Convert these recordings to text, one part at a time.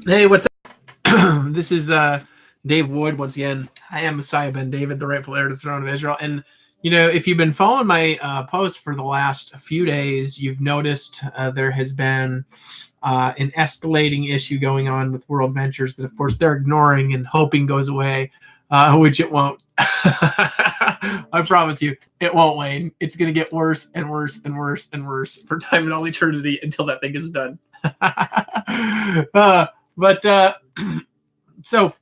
Hey, what's up? This is Dave Wood once again. I am Messiah Ben David, the rightful heir to the throne of Israel. And, you know, if you've been following my posts for the last few days, you've noticed there has been an escalating issue going on with World Ventures that, of course, they're ignoring and hoping goes away, which it won't. I promise you, it won't, Wayne. It's going to get worse and worse and worse and worse for time and all eternity until that thing is done. But so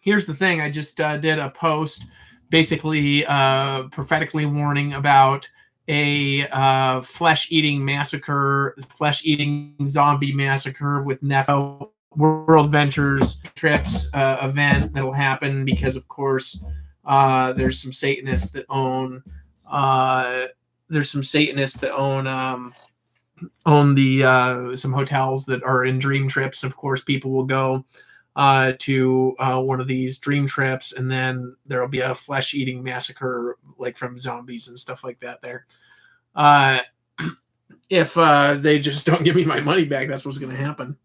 here's the thing. I just did a post basically prophetically warning about a flesh-eating massacre, flesh-eating zombie massacre with Nephilim World Ventures trips event that'll happen because, of course, there's some Satanists that own the some hotels that are in Dreamtrips. Of course, people will go to one of these Dreamtrips, and then there'll be a flesh-eating massacre, like from zombies and stuff like that there. If they just don't give me my money back, that's what's going to happen.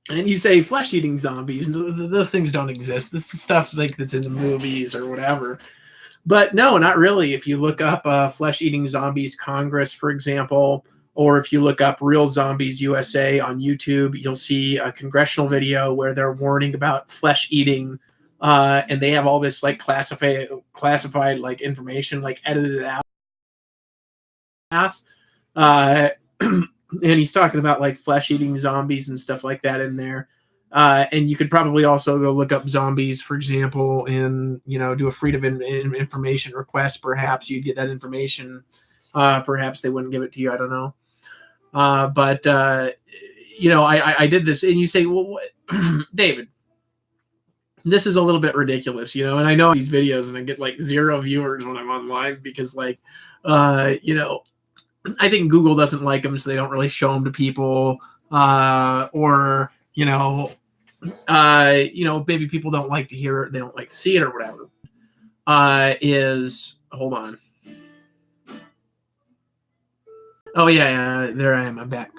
And you say flesh-eating zombies, those things don't exist. This is stuff like that's in the movies or whatever. But no, not really. If you look up Flesh-Eating Zombies Congress, for example, or if you look up Real Zombies USA on YouTube, you'll see a congressional video where they're warning about flesh eating, and they have all this like classified like information like edited out. And he's talking about like flesh eating zombies and stuff like that in there. And you could probably also go look up zombies, for example, and do a freedom of information request. Perhaps you'd get that information. Perhaps they wouldn't give it to you. I don't know. But I did this, and you say, well, what? David, this is a little bit ridiculous, and I know these videos, and I get like 0 viewers when I'm on live because, like, I think Google doesn't like them, so they don't really show them to people, or maybe people don't like to hear it, they don't like to see it, or whatever. Hold on. Oh, yeah, there I am. I'm back.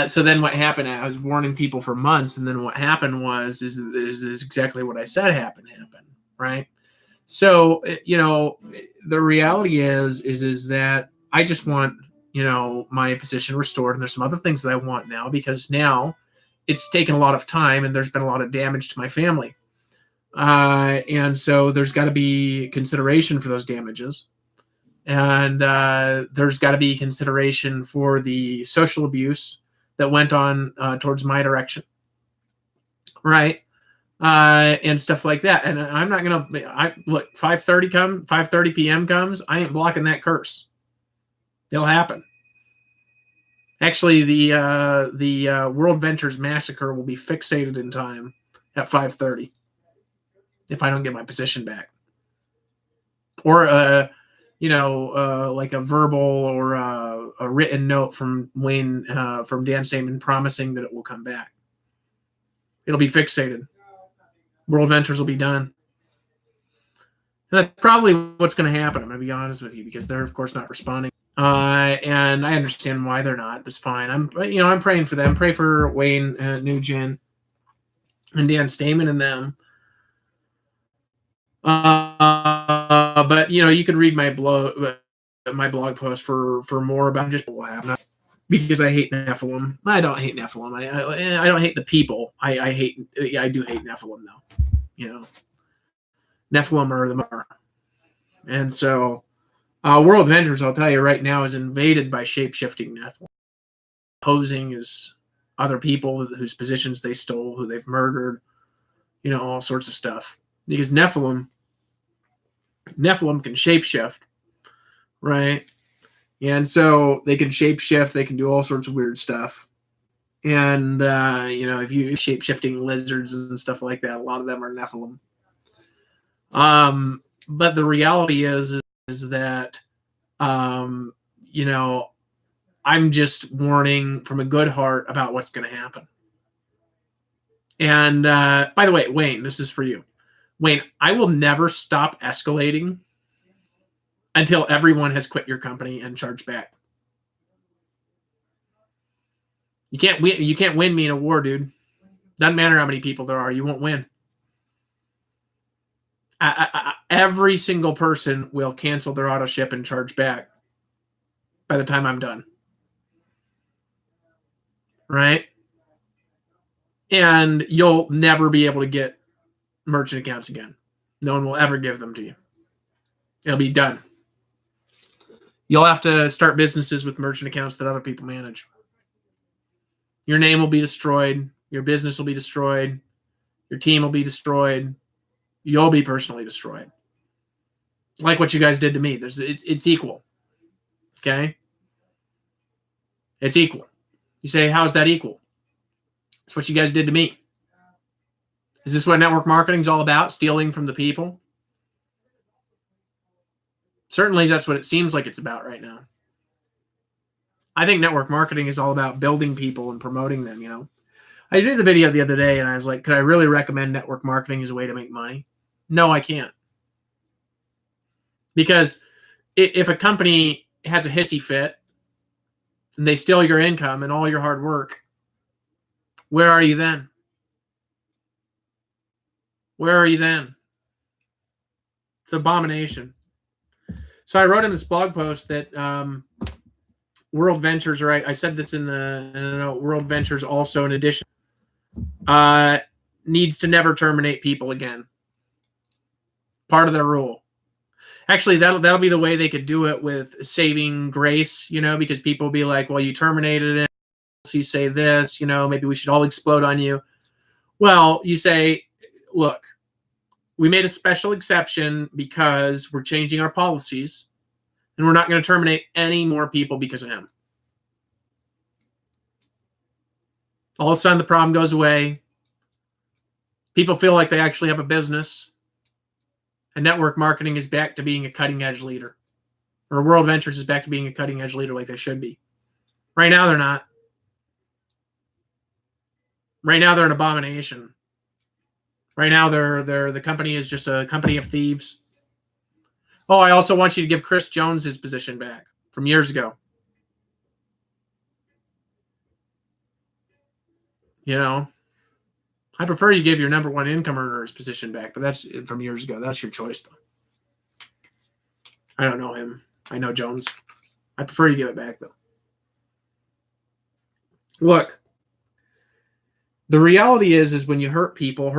So then what happened, I was warning people for months, and then what happened is exactly what I said happened, right? So, the reality is that I just want, my position restored, and there's some other things that I want now, because now it's taken a lot of time, and there's been a lot of damage to my family. And so there's got to be consideration for those damages. And there's got to be consideration for the social abuse that went on towards my direction, right? And stuff like that. And I'm not gonna. Look, 5:30 p.m. comes. I ain't blocking that curse. It'll happen. Actually, the World Ventures Massacre will be fixated in time at 5:30 if I don't get my position back, or like a verbal or a written note from Wayne, from Dan Stamen, promising that it will come back. It'll be fixated. World Ventures will be done. And that's probably what's going to happen. I'm going to be honest with you, because they're, of course, not responding. And I understand why they're not. It's fine. I'm praying for them. Pray for Wayne Nugent and Dan Stamen and them. But you can read my blog post for more about just what will happen, because I hate Nephilim. I don't hate Nephilim. I don't hate the people. I do hate Nephilim, though. Nephilim are the more. And so World Ventures, I'll tell you right now, is invaded by shape-shifting Nephilim, posing as other people whose positions they stole, who they've murdered, all sorts of stuff. Because Nephilim can shapeshift, right? And so they can shapeshift, they can do all sorts of weird stuff. And, if you shapeshifting lizards and stuff like that, a lot of them are Nephilim. But the reality is that, I'm just warning from a good heart about what's going to happen. And, by the way, Wayne, this is for you. Wayne, I will never stop escalating until everyone has quit your company and charged back. You can't win me in a war, dude. Doesn't matter how many people there are, you won't win. Every single person will cancel their auto ship and charge back by the time I'm done. Right? And you'll never be able to get merchant accounts again. No one will ever give them to you. It'll be done. You'll have to start businesses with merchant accounts that other people manage. Your name will be destroyed. Your business will be destroyed. Your team will be destroyed. You'll be personally destroyed. Like what you guys did to me. It's equal. Okay? It's equal. You say, how is that equal? It's what you guys did to me. Is this what network marketing is all about? Stealing from the people? Certainly that's what it seems like it's about right now. I think network marketing is all about building people and promoting them, you know. I did a video the other day and I was like, could I really recommend network marketing as a way to make money? No, I can't. Because if a company has a hissy fit and they steal your income and all your hard work, where are you then? Where are you then? It's an abomination. So I wrote in this blog post that World Ventures, right? I said this in the note, World Ventures also, in addition, needs to never terminate people again. Part of their rule. Actually, that'll be the way they could do it with saving grace, you know, because people will be like, well, you terminated it. So you say this, you know, maybe we should all explode on you. Well, you say, look, we made a special exception because we're changing our policies and we're not going to terminate any more people because of him. All of a sudden, the problem goes away. People feel like they actually have a business. And network marketing is back to being a cutting-edge leader. Or World Ventures is back to being a cutting-edge leader like they should be. Right now, they're not. Right now, they're an abomination. Right now, the company is just a company of thieves. Oh, I also want you to give Chris Jones his position back from years ago. You know, I prefer you give your number one income earner his position back, but that's from years ago. That's your choice, though. I don't know him. I know Jones. I prefer you give it back, though. Look, the reality is when you hurt people.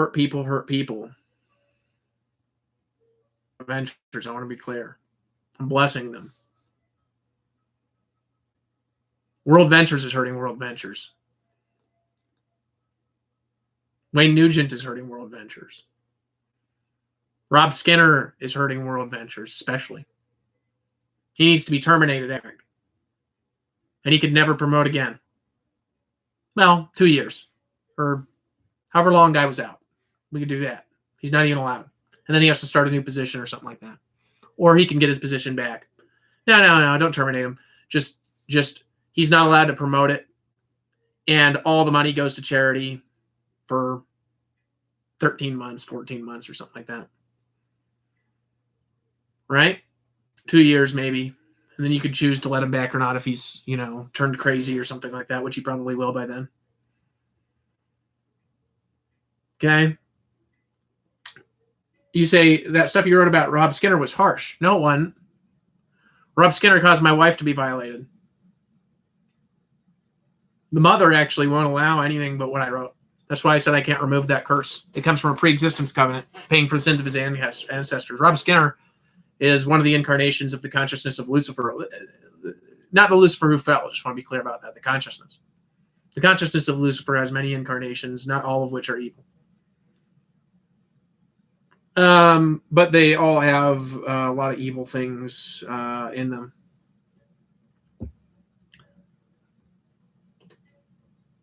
Ventures, I want to be clear. I'm blessing them. World Ventures is hurting World Ventures. Wayne Nugent is hurting World Ventures. Rob Skinner is hurting World Ventures, especially. He needs to be terminated, Eric. And he could never promote again. Well, 2 years. Or however long guy was out. We could do that. He's not even allowed. And then he has to start a new position or something like that. Or he can get his position back. No, don't terminate him. Just he's not allowed to promote it. And all the money goes to charity for 13 months, 14 months or something like that. Right? 2 years maybe. And then you could choose to let him back or not if he's, you know, turned crazy or something like that, which he probably will by then. Okay? You say that stuff you wrote about Rob Skinner was harsh. No one. Rob Skinner caused my wife to be violated. The mother actually won't allow anything but what I wrote. That's why I said I can't remove that curse. It comes from a pre-existence covenant, paying for the sins of his ancestors. Rob Skinner is one of the incarnations of the consciousness of Lucifer. Not the Lucifer who fell. I just want to be clear about that. The consciousness. The consciousness of Lucifer has many incarnations, not all of which are evil. But they all have a lot of evil things in them.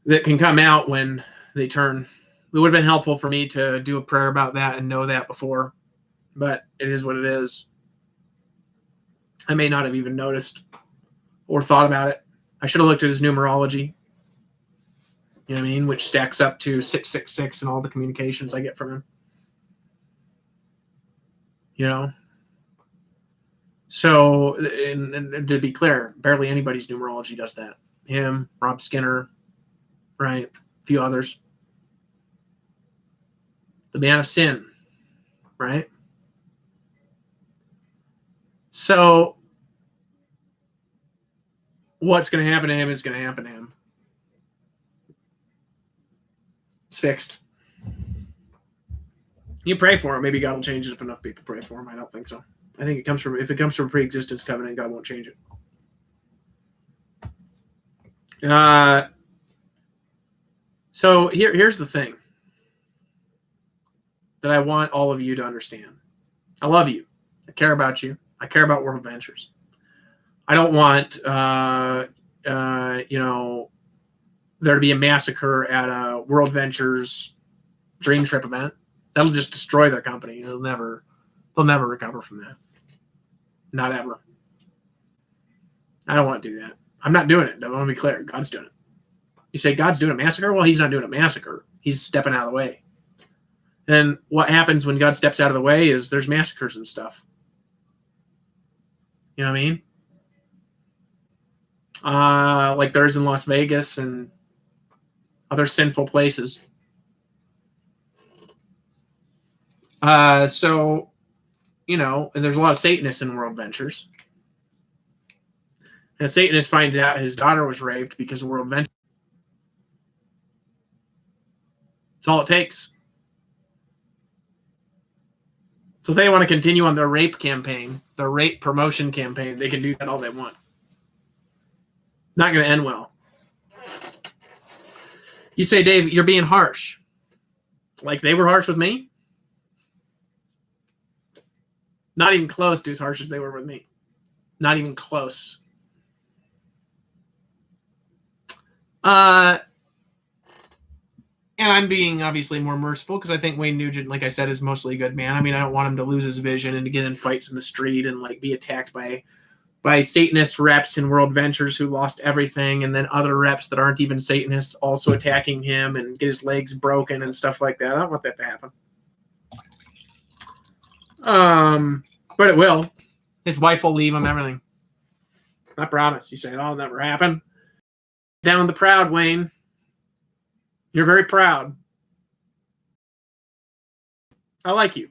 That can come out when they turn. It would have been helpful for me to do a prayer about that and know that before. But it is what it is. I may not have even noticed or thought about it. I should have looked at his numerology. You know what I mean? Which stacks up to 666 and all the communications I get from him. You know? So, and to be clear, barely anybody's numerology does that. Him, Rob Skinner, right? A few others. the man of sin, right? So what's going to happen to him is going to happen to him. It's fixed. You pray for him. Maybe God will change it if enough people pray for him. I don't think so. I think if it comes from a pre-existence covenant, God won't change it. So here's the thing that I want all of you to understand. I love you. I care about you. I care about World Ventures. I don't want, there to be a massacre at a World Ventures Dream Trip event. That'll just destroy their company. They'll never recover from that. Not ever. I don't want to do that. I'm not doing it. I want to be clear. God's doing it. You say God's doing a massacre? Well, he's not doing a massacre. He's stepping out of the way. And what happens when God steps out of the way is there's massacres and stuff. You know what I mean? Like there's in Las Vegas and other sinful places. So, and there's a lot of Satanists in World Ventures. And a Satanist finds out his daughter was raped because of World Ventures. That's all it takes. So if they want to continue on their rape campaign, their rape promotion campaign, they can do that all they want. Not going to end well. You say, Dave, you're being harsh. Like they were harsh with me? Not even close to as harsh as they were with me. Not even close. And I'm being obviously more merciful because I think Wayne Nugent, like I said, is mostly a good man. I mean, I don't want him to lose his vision and to get in fights in the street and like be attacked by Satanist reps in World Ventures who lost everything, and then other reps that aren't even Satanists also attacking him and get his legs broken and stuff like that. I don't want that to happen. But it will. His wife will leave him, everything. I promise. You say, oh, it'll never happen. Down the proud, Wayne. You're very proud. I like you,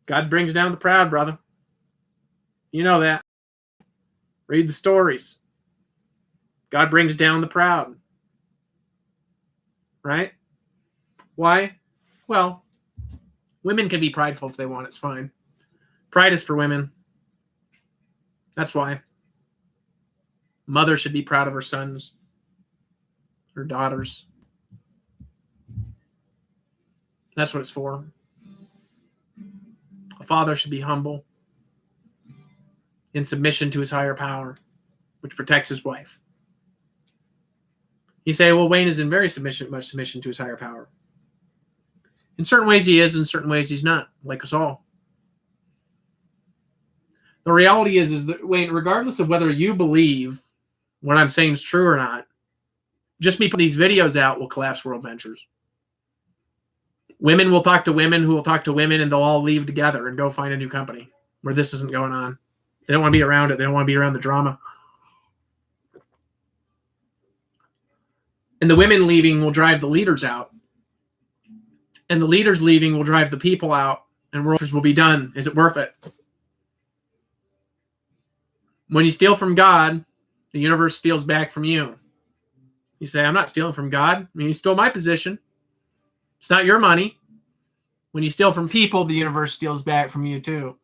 God brings down the proud, brother. You know that. Read the stories. God brings down the proud. Right? Why? Well, women can be prideful if they want. It's fine. Pride is for women. That's why. Mother should be proud of her sons, her daughters. That's what it's for. A father should be humble in submission to his higher power, which protects his wife. You say, well, Wayne is in much submission to his higher power. In certain ways he is, in certain ways he's not, like us all. The reality is that, Wayne, regardless of whether you believe what I'm saying is true or not, just me putting these videos out will collapse World Ventures. Women will talk to women who will talk to women, and they'll all leave together and go find a new company where this isn't going on. They don't want to be around it. They don't want to be around the drama. And the women leaving will drive the leaders out. And the leaders leaving will drive the people out, and World Ventures will be done. Is it worth it? When you steal from God, the universe steals back from you. You say, I'm not stealing from God. I mean, you stole my position. It's not your money. When you steal from people, the universe steals back from you too.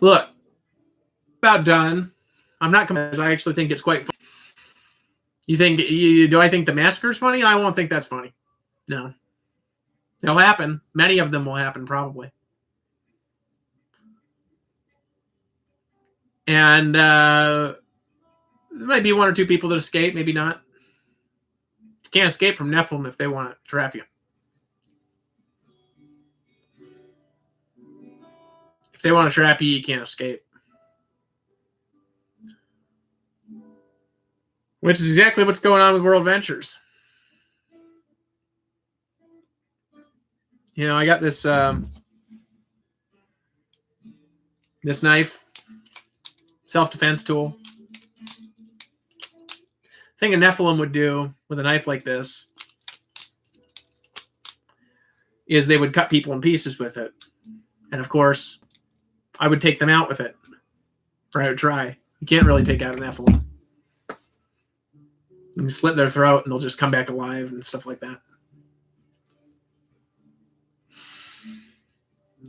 Look, about done. I'm not coming. I actually think it's quite funny. Do I think the massacre is funny? I won't think that's funny. No. It'll happen. Many of them will happen probably. And there might be one or two people that escape, maybe not. You can't escape from Nephilim if they want to trap you. If they want to trap you, you can't escape. Which is exactly what's going on with World Ventures. I got this this knife, self-defense tool. thing a Nephilim would do with a knife like this is they would cut people in pieces with it. And of course, I would take them out with it. Or I would try. You can't really take out an Nephilim. You can slit their throat and they'll just come back alive and stuff like that.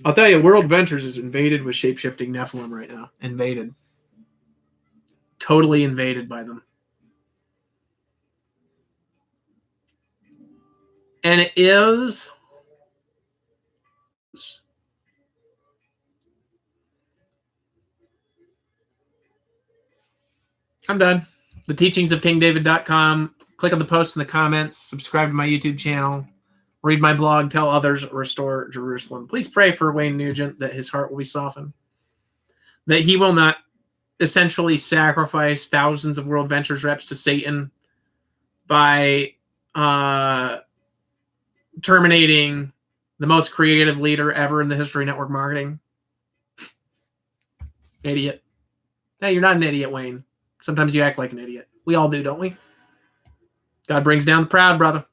I'll tell you, World Ventures is invaded with shape-shifting Nephilim right now. Invaded. Totally invaded by them. And it is... I'm done. The teachings of KingDavid.com. Click on the post in the comments. Subscribe to my YouTube channel. Read my blog. Tell others. Restore Jerusalem. Please pray for Wayne Nugent that his heart will be softened. That he will not essentially sacrifice thousands of World Ventures reps to Satan by terminating the most creative leader ever in the history of network marketing. Idiot. Hey, you're not an idiot, Wayne. Sometimes you act like an idiot. We all do, don't we? God brings down the proud, brother.